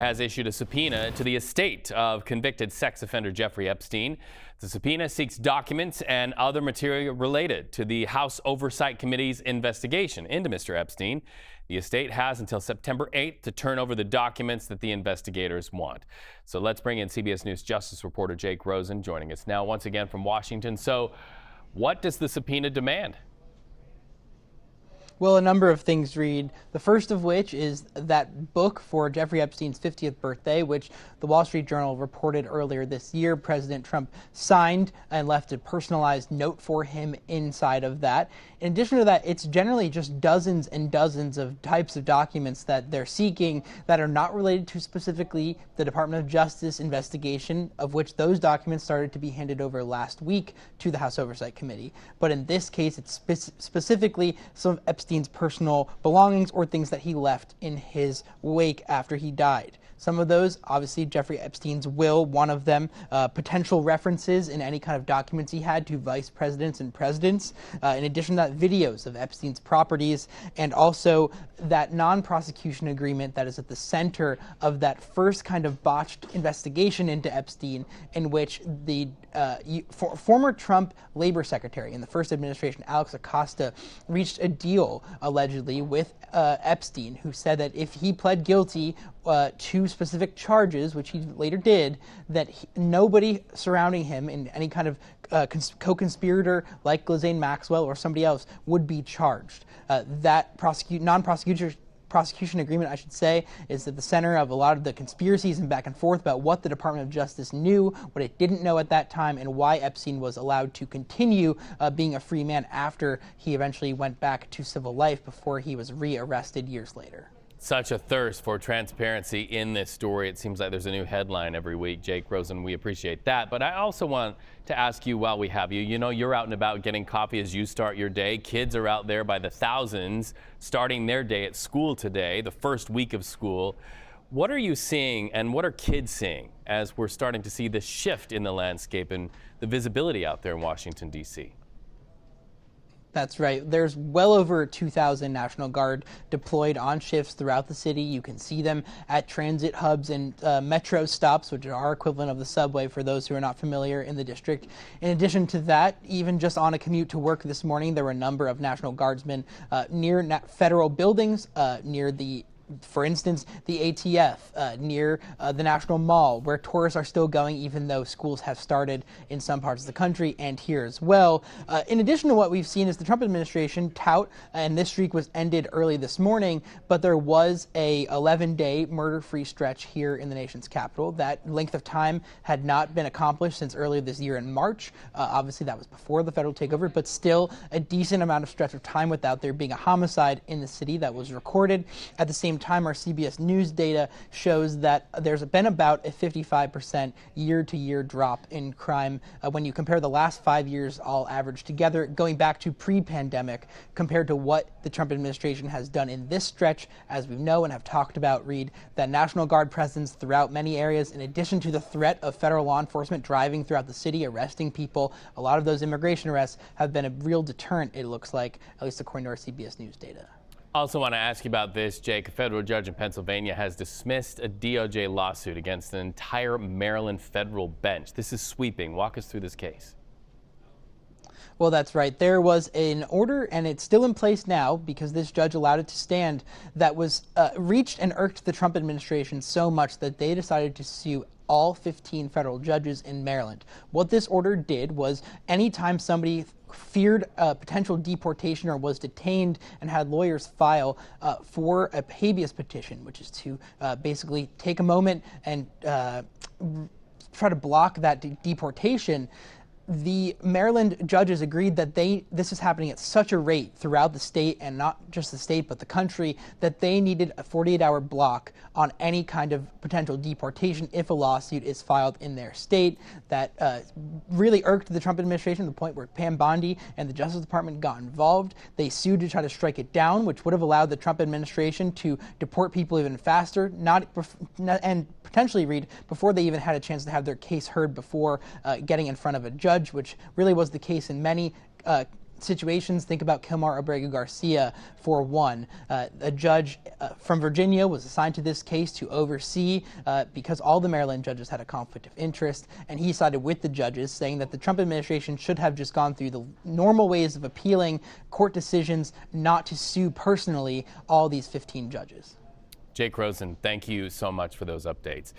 has issued a subpoena to the estate of convicted sex offender Jeffrey Epstein. The subpoena seeks documents and other material related to the House Oversight Committee's investigation into Mr. Epstein. The estate has until September 8th to turn over the documents that the investigators want. So let's bring in CBS News Justice reporter Jake Rosen, joining us now once again from Washington. So what does the subpoena demand? Well, a number of things, Reed. The first of which is that book for Jeffrey Epstein's 50th birthday, which the Wall Street Journal reported earlier this year. President Trump signed and left a personalized note for him inside of that. In addition to that, it's generally just dozens and dozens of types of documents that they're seeking that are not related to specifically the Department of Justice investigation, of which those documents started to be handed over last week to the House Oversight Committee. But in this case, it's specifically some of Epstein's personal belongings or things that he left in his wake after he died. Some of those, obviously, Jeffrey Epstein's will, one of them, potential references in any kind of documents he had to vice presidents and presidents. In addition to that, videos of Epstein's properties, and also that non-prosecution agreement that is at the center of that first kind of botched investigation into Epstein, in which the former Trump labor secretary in the first administration, Alex Acosta, reached a deal, allegedly, with Epstein, who said that if he pled guilty to specific charges, which he later did, that nobody surrounding him in any kind of co-conspirator like Ghislaine Maxwell or somebody else would be charged. That prosecution agreement, I should say, is at the center of a lot of the conspiracies and back and forth about what the Department of Justice knew, what it didn't know at that time, and why Epstein was allowed to continue being a free man after he eventually went back to civil life before he was re-arrested years later. Such a thirst for transparency in this story. It seems like there's a new headline every week. Jake Rosen, we appreciate that. But I also want to ask you, while we have you, you're out and about getting coffee as you start your day. Kids are out there by the thousands starting their day at school today, the first week of school. What are you seeing and what are kids seeing as we're starting to see this shift in the landscape and the visibility out there in Washington, D.C.? That's right. There's well over 2,000 National Guard deployed on shifts throughout the city. You can see them at transit hubs and metro stops, which are our equivalent of the subway for those who are not familiar in the district. In addition to that, even just on a commute to work this morning, there were a number of National Guardsmen near federal buildings, near for instance, the ATF, near the National Mall, where tourists are still going, even though schools have started in some parts of the country and here as well. In addition to what we've seen is the Trump administration tout, and this streak was ended early this morning, but there was a 11-day murder-free stretch here in the nation's capital. That length of time had not been accomplished since earlier this year in March. Obviously, that was before the federal takeover, but still a decent amount of stretch of time without there being a homicide in the city that was recorded. At the same time, our CBS News data shows that there's been about a 55% year-to-year drop in crime when you compare the last 5 years all averaged together, going back to pre-pandemic, compared to what the Trump administration has done in this stretch. As we know and have talked about, Reed, that National Guard presence throughout many areas, in addition to the threat of federal law enforcement driving throughout the city, arresting people, a lot of those immigration arrests have been a real deterrent, it looks like, at least according to our CBS News data. Also want to ask you about this, Jake. A federal judge in Pennsylvania has dismissed a DOJ lawsuit against an entire Maryland federal bench. This is sweeping. Walk us through this case. Well, that's right. There was an order, and it's still in place now because this judge allowed it to stand, that was reached and irked the Trump administration so much that they decided to sue all 15 federal judges in Maryland. What this order did was anytime somebody feared potential deportation or was detained and had lawyers file for a habeas petition, which is to basically take a moment and try to block that deportation, the Maryland judges agreed that this is happening at such a rate throughout the state, and not just the state but the country, that they needed a 48-hour block on any kind of potential deportation if a lawsuit is filed in their state. That really irked the Trump administration to the point where Pam Bondi and the Justice Department got involved. They sued to try to strike it down, which would have allowed the Trump administration to deport people even faster, and potentially, Reed, before they even had a chance to have their case heard before getting in front of a judge, which really was the case in many situations. Think about Kilmar Abrego Garcia for one. A judge from Virginia was assigned to this case to oversee because all the Maryland judges had a conflict of interest, and he sided with the judges, saying that the Trump administration should have just gone through the normal ways of appealing court decisions, not to sue personally all these 15 judges. Jake Rosen, thank you so much for those updates.